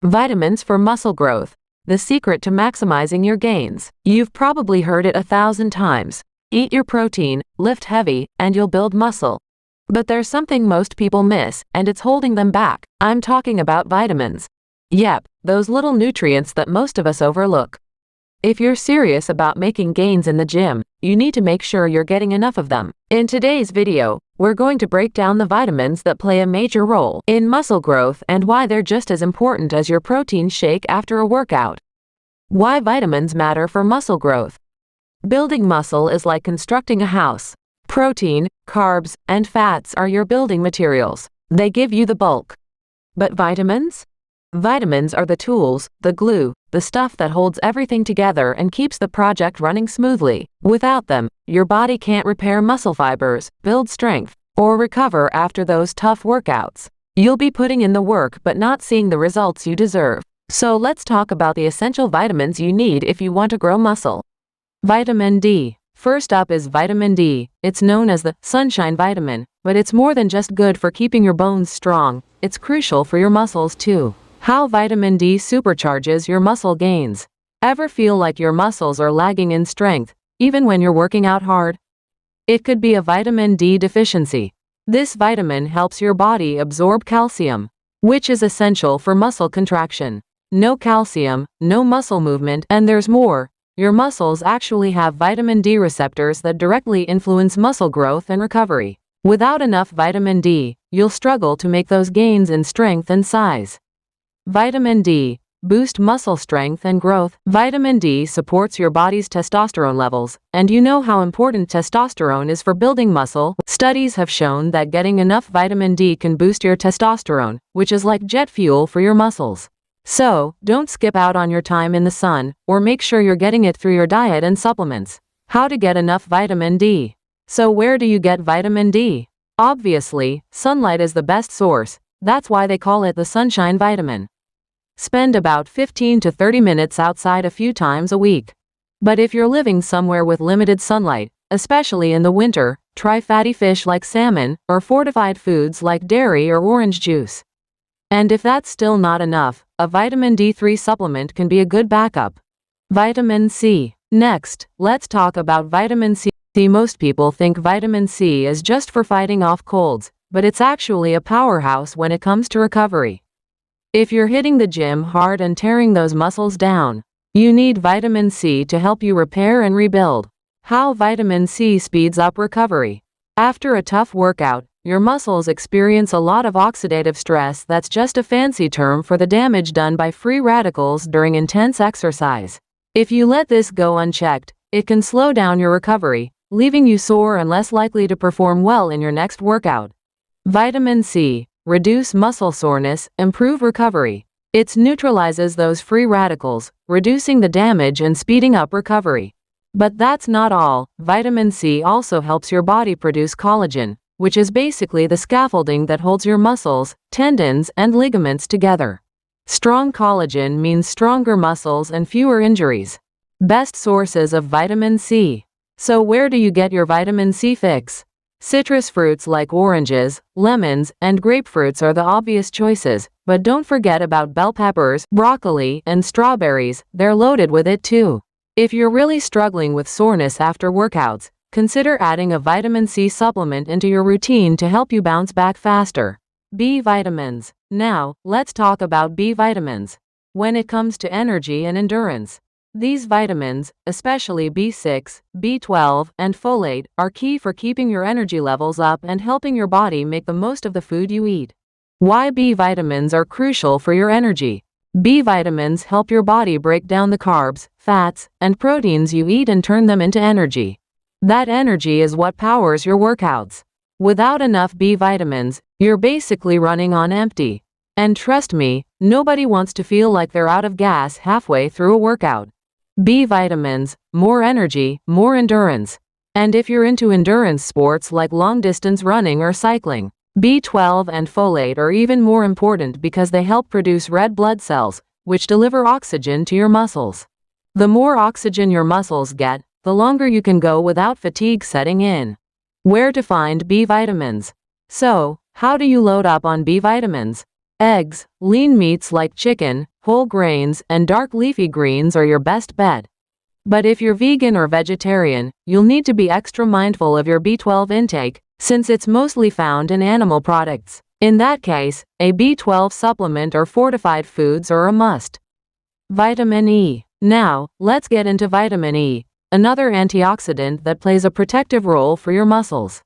Vitamins for muscle growth. The secret to maximizing your gains. You've probably heard it 1,000 times. Eat your protein, lift heavy, and you'll build muscle. But there's something most people miss, and it's holding them back. I'm talking about vitamins. Yep, those little nutrients that most of us overlook. If you're serious about making gains in the gym, you need to make sure you're getting enough of them. In today's video, we're going to break down the vitamins that play a major role in muscle growth and why they're just as important as your protein shake after a workout. Why vitamins matter for muscle growth. Building muscle is like constructing a house. Protein, carbs, and fats are your building materials. They give you the bulk. But vitamins? Vitamins are the tools, the glue, the stuff that holds everything together and keeps the project running smoothly. Without them, your body can't repair muscle fibers, build strength, or recover after those tough workouts. You'll be putting in the work but not seeing the results you deserve. So let's talk about the essential vitamins you need if you want to grow muscle. Vitamin D. First up is vitamin D. It's known as the sunshine vitamin, but it's more than just good for keeping your bones strong. It's crucial for your muscles too. How vitamin D supercharges your muscle gains. Ever feel like your muscles are lagging in strength, even when you're working out hard? It could be a vitamin D deficiency. This vitamin helps your body absorb calcium, which is essential for muscle contraction. No calcium, no muscle movement, and there's more. Your muscles actually have vitamin D receptors that directly influence muscle growth and recovery. Without enough vitamin D, you'll struggle to make those gains in strength and size. Vitamin D. Boost muscle strength and growth. Vitamin D supports your body's testosterone levels, and you know how important testosterone is for building muscle. Studies have shown that getting enough vitamin D can boost your testosterone, which is like jet fuel for your muscles. So, don't skip out on your time in the sun, or make sure you're getting it through your diet and supplements. How to get enough vitamin D. So where do you get vitamin D? Obviously, sunlight is the best source. That's why they call it the sunshine vitamin. Spend about 15 to 30 minutes outside a few times a week. But if you're living somewhere with limited sunlight, especially in the winter, try fatty fish like salmon, or fortified foods like dairy or orange juice. And if that's still not enough, a vitamin D3 supplement can be a good backup. Vitamin C. Next, let's talk about vitamin C. Most people think vitamin C is just for fighting off colds, but it's actually a powerhouse when it comes to recovery. If you're hitting the gym hard and tearing those muscles down, you need vitamin C to help you repair and rebuild. How vitamin C speeds up recovery. After a tough workout, your muscles experience a lot of oxidative stress. That's just a fancy term for the damage done by free radicals during intense exercise. If you let this go unchecked, it can slow down your recovery, leaving you sore and less likely to perform well in your next workout. Vitamin C. Reduce muscle soreness, improve recovery. It neutralizes those free radicals, reducing the damage and speeding up recovery. But that's not all. Vitamin C also helps your body produce collagen, which is basically the scaffolding that holds your muscles, tendons, and ligaments together. Strong collagen means stronger muscles and fewer injuries. Best sources of vitamin C. So where do you get your vitamin C fix? Citrus fruits like oranges, lemons, and grapefruits are the obvious choices, but don't forget about bell peppers, broccoli, and strawberries. They're loaded with it too. If you're really struggling with soreness after workouts, consider adding a vitamin C supplement into your routine to help you bounce back faster. B vitamins. Now, let's talk about B vitamins. When it comes to energy and endurance, these vitamins, especially B6, B12, and folate, are key for keeping your energy levels up and helping your body make the most of the food you eat. Why B vitamins are crucial for your energy. B vitamins help your body break down the carbs, fats, and proteins you eat and turn them into energy. That energy is what powers your workouts. Without enough B vitamins, you're basically running on empty. And trust me, nobody wants to feel like they're out of gas halfway through a workout. B vitamins, more energy, more endurance. And if you're into endurance sports like long-distance running or cycling, B12 and folate are even more important because they help produce red blood cells, which deliver oxygen to your muscles. The more oxygen your muscles get, the longer you can go without fatigue setting in. Where to find B vitamins? So, how do you load up on B vitamins? Eggs, lean meats like chicken, whole grains, and dark leafy greens are your best bet. But if you're vegan or vegetarian, you'll need to be extra mindful of your B12 intake, since it's mostly found in animal products. In that case, a B12 supplement or fortified foods are a must. Vitamin E. Now, let's get into vitamin E, another antioxidant that plays a protective role for your muscles.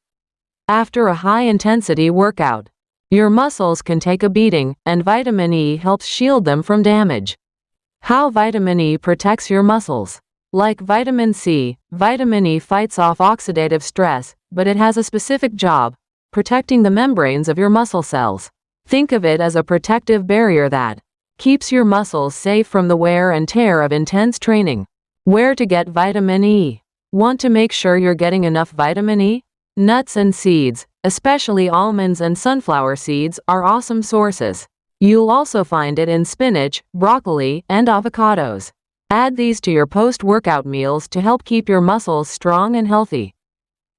After a high-intensity workout, your muscles can take a beating, and vitamin E helps shield them from damage. How vitamin E protects your muscles. Like vitamin C, vitamin E fights off oxidative stress, but it has a specific job: protecting the membranes of your muscle cells. Think of it as a protective barrier that keeps your muscles safe from the wear and tear of intense training. Where to get vitamin E? Want to make sure you're getting enough vitamin E? Nuts and seeds, especially almonds and sunflower seeds, are awesome sources. You'll also find it in spinach, broccoli, and avocados. Add these to your post-workout meals to help keep your muscles strong and healthy.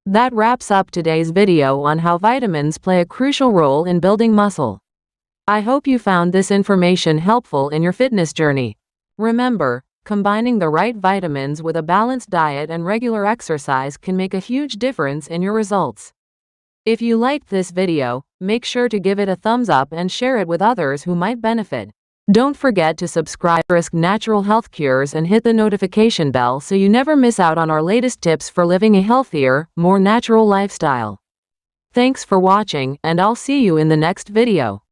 That wraps up today's video on how vitamins play a crucial role in building muscle. I hope you found this information helpful in your fitness journey. Remember, combining the right vitamins with a balanced diet and regular exercise can make a huge difference in your results. If you liked this video, make sure to give it a thumbs up and share it with others who might benefit. Don't forget to subscribe to Risk Natural Health Cures and hit the notification bell so you never miss out on our latest tips for living a healthier, more natural lifestyle. Thanks for watching, and I'll see you in the next video.